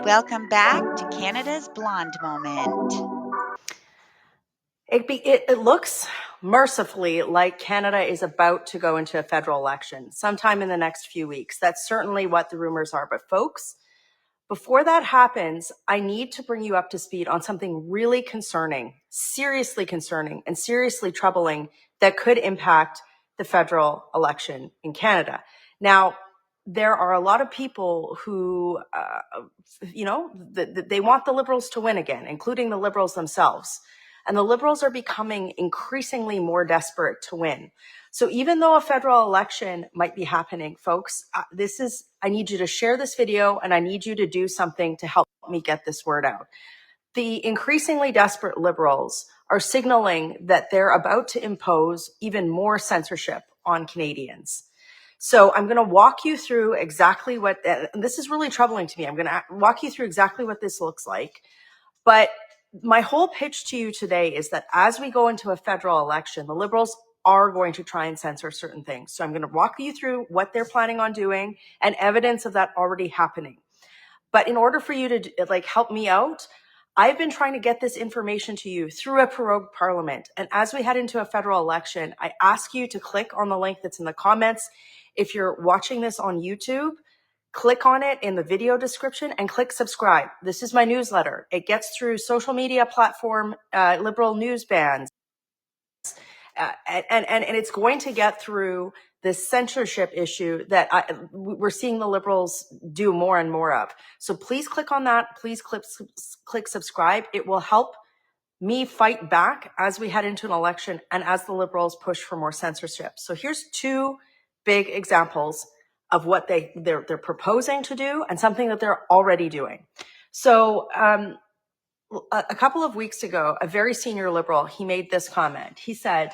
Welcome back to Canada's Blonde Moment. It looks mercifully like Canada is about to go into a federal election sometime in the next few weeks. That's certainly what the rumors are. But folks, before that happens, I need to bring you up to speed on something really concerning, and seriously troubling that could impact the federal election in Canada. Now, there are a lot of people who, they want the Liberals to win again, including the Liberals themselves. And the Liberals are becoming increasingly more desperate to win. So even though a federal election might be happening, folks, I need you to share this video and I need you to do something to help me get this word out. The increasingly desperate Liberals are signaling that they're about to impose even more censorship on Canadians. So I'm going to walk you through exactly what, and this is really troubling to me. I'm going to walk you through exactly what this looks like. But my whole pitch to you today is that as we go into a federal election, the Liberals are going to try and censor certain things. So I'm going to walk you through what they're planning on doing and evidence of that already happening. But in order for you to help me out, I've been trying to get this information to you through a prorogued parliament. And as we head into a federal election, I ask you to click on the link that's in the comments. If you're watching this on YouTube, click on it in the video description and click subscribe. This is my newsletter. It gets through social media platform, Liberal news bands, and it's going to get through this censorship issue that we're seeing the Liberals do more and more of. So please click on that. Please click subscribe. It will help me fight back as we head into an election and as the Liberals push for more censorship. So here's two big examples of what they're proposing to do and something that they're already doing. So a couple of weeks ago, a very senior Liberal, he made this comment. He said,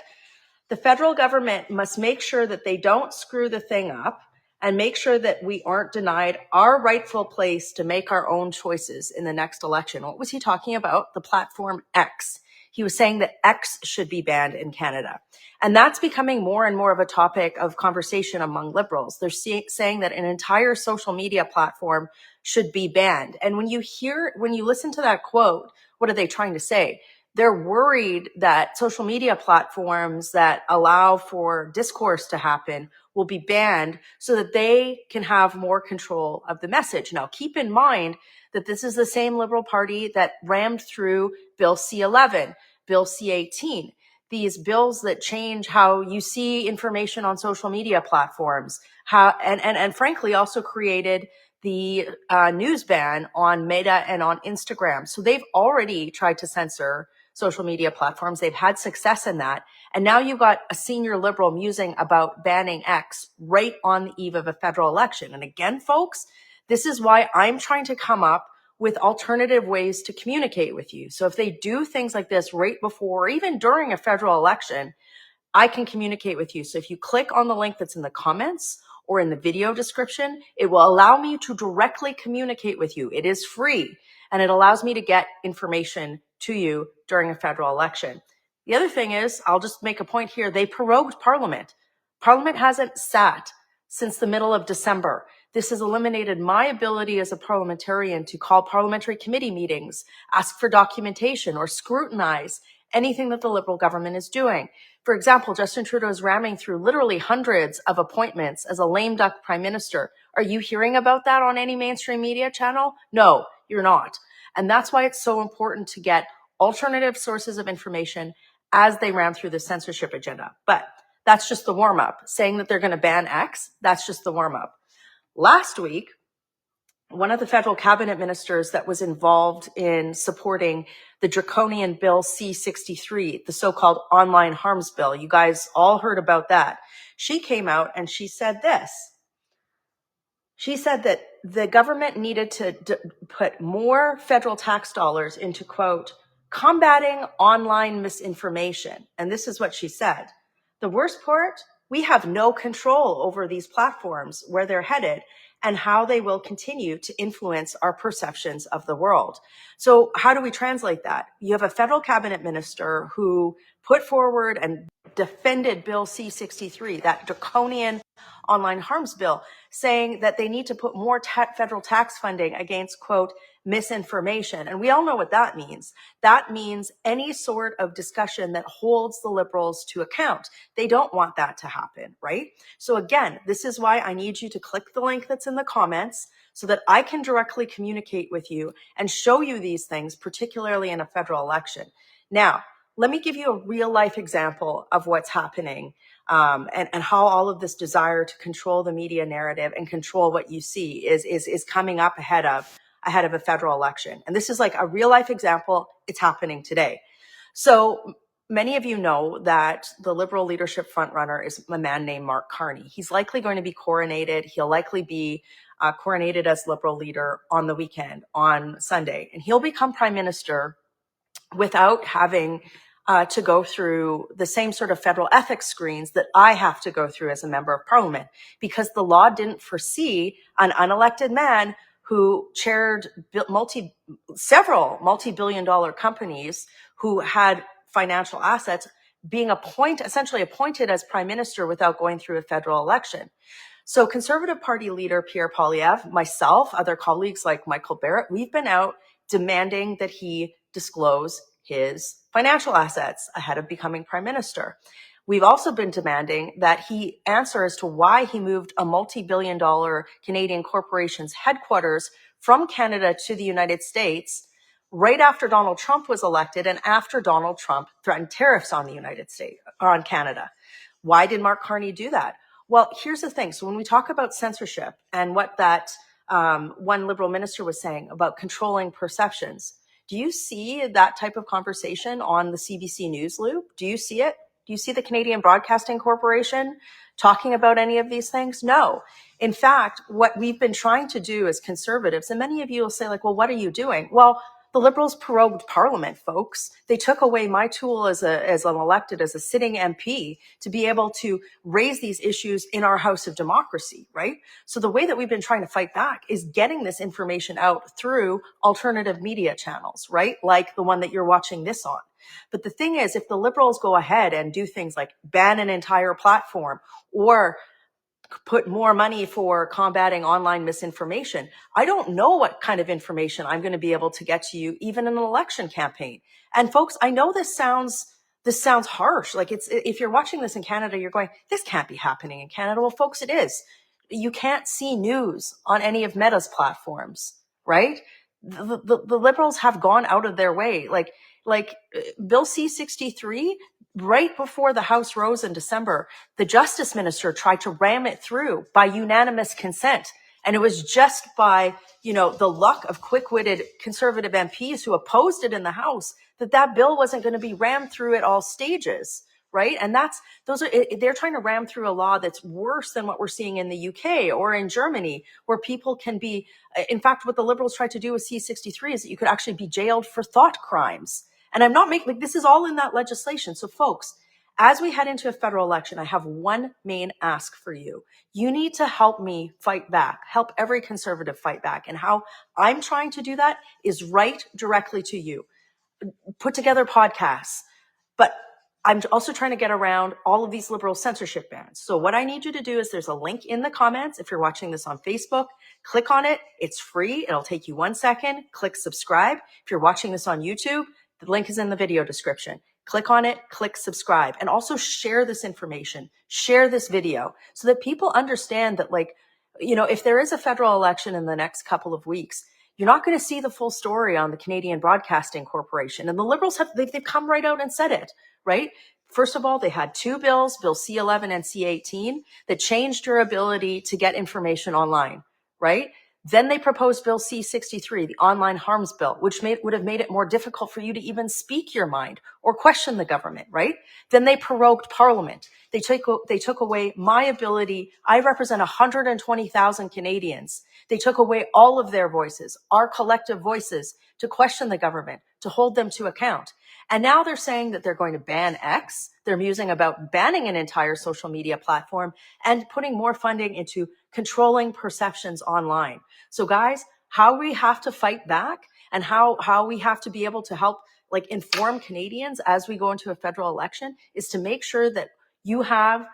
the federal government must make sure that they don't screw the thing up and make sure that we aren't denied our rightful place to make our own choices in the next election. What was he talking about? The platform X. He was saying that X should be banned in Canada. And that's becoming more and more of a topic of conversation among Liberals. They're saying that an entire social media platform should be banned. And when you listen to that quote, what are they trying to say? They're worried that social media platforms that allow for discourse to happen will be banned so that they can have more control of the message. Now, keep in mind that this is the same Liberal Party that rammed through Bill C-11, Bill C-18, these bills that change how you see information on social media platforms, and frankly also created the news ban on Meta and on Instagram. So they've already tried to censor social media platforms. They've had success in that. And now you've got a senior Liberal musing about banning X right on the eve of a federal election. And again, folks, this is why I'm trying to come up with alternative ways to communicate with you. So if they do things like this right before or even during a federal election, I can communicate with you. So if you click on the link that's in the comments or in the video description, it will allow me to directly communicate with you. It is free and it allows me to get information to you during a federal election. The other thing is, I'll just make a point here, they prorogued Parliament. Parliament hasn't sat since the middle of December. This has eliminated my ability as a parliamentarian to call parliamentary committee meetings, ask for documentation, or scrutinize anything that the Liberal government is doing. For example, Justin Trudeau is ramming through literally hundreds of appointments as a lame duck prime minister. Are you hearing about that on any mainstream media channel? No, you're not. And that's why it's so important to get alternative sources of information as they ran through the censorship agenda. But that's just the warm-up. Saying that they're going to ban X, that's just the warm-up. Last week, one of the federal cabinet ministers that was involved in supporting the draconian Bill C-63, the so-called online harms bill, you guys all heard about that. She came out and she said this. She said that the government needed to put more federal tax dollars into, quote, combating online misinformation. And this is what she said. The worst part, we have no control over these platforms, where they're headed, and how they will continue to influence our perceptions of the world. So how do we translate that? You have a federal cabinet minister who put forward and defended Bill C-63, that draconian online harms bill, saying that they need to put more federal tax funding against, quote, misinformation. And we all know what that means. That means any sort of discussion that holds the liberals to account. They don't want that to happen, right? So again, this is why I need you to click the link that's in the comments so that I can directly communicate with you and show you these things, particularly in a federal election. Now, let me give you a real life example of what's happening and how all of this desire to control the media narrative and control what you see is coming up ahead of a federal election. And this is like a real life example. It's happening today. So many of you know that the Liberal leadership frontrunner is a man named Mark Carney. He's likely going to be coronated. He'll likely be coronated as Liberal leader on the weekend, on Sunday. And he'll become prime minister without having to go through the same sort of federal ethics screens that I have to go through as a member of parliament, because the law didn't foresee an unelected man who chaired several multi-billion-dollar companies who had financial assets being essentially appointed as prime minister without going through a federal election. So Conservative Party leader Pierre Poilievre, myself, other colleagues like Michael Barrett, we've been out demanding that he disclose his financial assets ahead of becoming prime minister. We've also been demanding that he answer as to why he moved a multi-billion-dollar Canadian corporation's headquarters from Canada to the United States right after Donald Trump was elected and after Donald Trump threatened tariffs on the United States or on Canada. Why did Mark Carney do that? Well, here's the thing. So when we talk about censorship and what that one Liberal minister was saying about controlling perceptions, do you see that type of conversation on the CBC News loop? Do you see it? Do you see the Canadian Broadcasting Corporation talking about any of these things? No. In fact, what we've been trying to do as conservatives, and many of you will say like, well, what are you doing? Well, the Liberals prorogued Parliament, folks. They took away my tool as a sitting MP to be able to raise these issues in our House of Democracy, right? So the way that we've been trying to fight back is getting this information out through alternative media channels, right? Like the one that you're watching this on. But the thing is, if the Liberals go ahead and do things like ban an entire platform or put more money for combating online misinformation, I don't know what kind of information I'm going to be able to get to you, even in an election campaign. And folks, I know this sounds harsh. Like if you're watching this in Canada, you're going, this can't be happening in Canada. Well, folks, it is. You can't see news on any of Meta's platforms, right? The Liberals have gone out of their way. Like Bill C-63, right before the House rose in December, the Justice Minister tried to ram it through by unanimous consent. And it was just by, the luck of quick-witted Conservative MPs who opposed it in the House that bill wasn't going to be rammed through at all stages, right? And they're trying to ram through a law that's worse than what we're seeing in the UK or in Germany, where people can be, in fact, what the Liberals tried to do with C-63 is that you could actually be jailed for thought crimes. And I'm not making, this is all in that legislation. So folks, as we head into a federal election, I have one main ask for you. You need to help me fight back, help every conservative fight back. And how I'm trying to do that is write directly to you, put together podcasts, but I'm also trying to get around all of these Liberal censorship bans. So what I need you to do is there's a link in the comments. If you're watching this on Facebook, click on it. It's free. It'll take you 1 second. Click subscribe. If you're watching this on YouTube, the link is in the video description. Click on it, click subscribe, and also share this information, share this video so that people understand that, if there is a federal election in the next couple of weeks, you're not going to see the full story on the Canadian Broadcasting Corporation. And the Liberals they've come right out and said it, right? First of all, they had two bills, Bill C-11 and C-18, that changed your ability to get information online, right? Then they proposed Bill C-63, the online harms bill, which would have made it more difficult for you to even speak your mind or question the government, right? Then they prorogued Parliament. They took away my ability. I represent 120,000 Canadians. They took away all of their voices, our collective voices, to question the government, to hold them to account. And now they're saying that they're going to ban X. They're musing about banning an entire social media platform and putting more funding into controlling perceptions online. So guys, how we have to fight back and how we have to be able to help like inform Canadians as we go into a federal election is to make sure that you have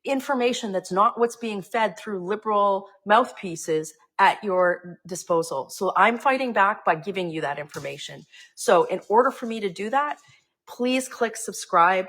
information that's not what's being fed through liberal mouthpieces at your disposal. So I'm fighting back by giving you that information. So in order for me to do that, please click subscribe.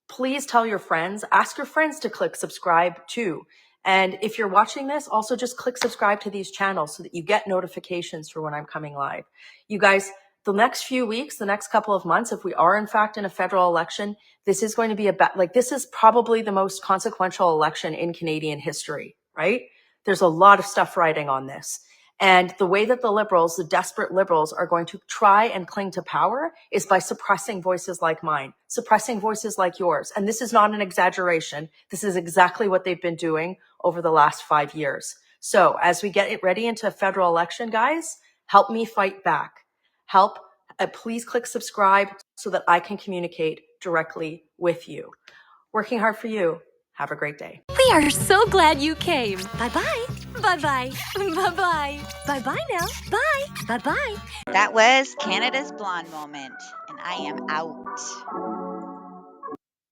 Please tell your friends, ask your friends to click subscribe too. And if you're watching this, also just click subscribe to these channels so that you get notifications for when I'm coming live. You guys, the next few weeks, the next couple of months, if we are in fact in a federal election, this is going to be this is probably the most consequential election in Canadian history, right? There's a lot of stuff riding on this. And the way that the liberals, the desperate liberals, are going to try and cling to power is by suppressing voices like mine, suppressing voices like yours. And this is not an exaggeration. This is exactly what they've been doing over the last 5 years. So as we get it ready into a federal election, guys, help me fight back. Help, please click subscribe so that I can communicate directly with you. Working hard for you. Have a great day. We are so glad you came. Bye-bye. Bye-bye. Bye-bye. Bye-bye now. Bye. Bye-bye. That was Canada's blonde moment, and I am out.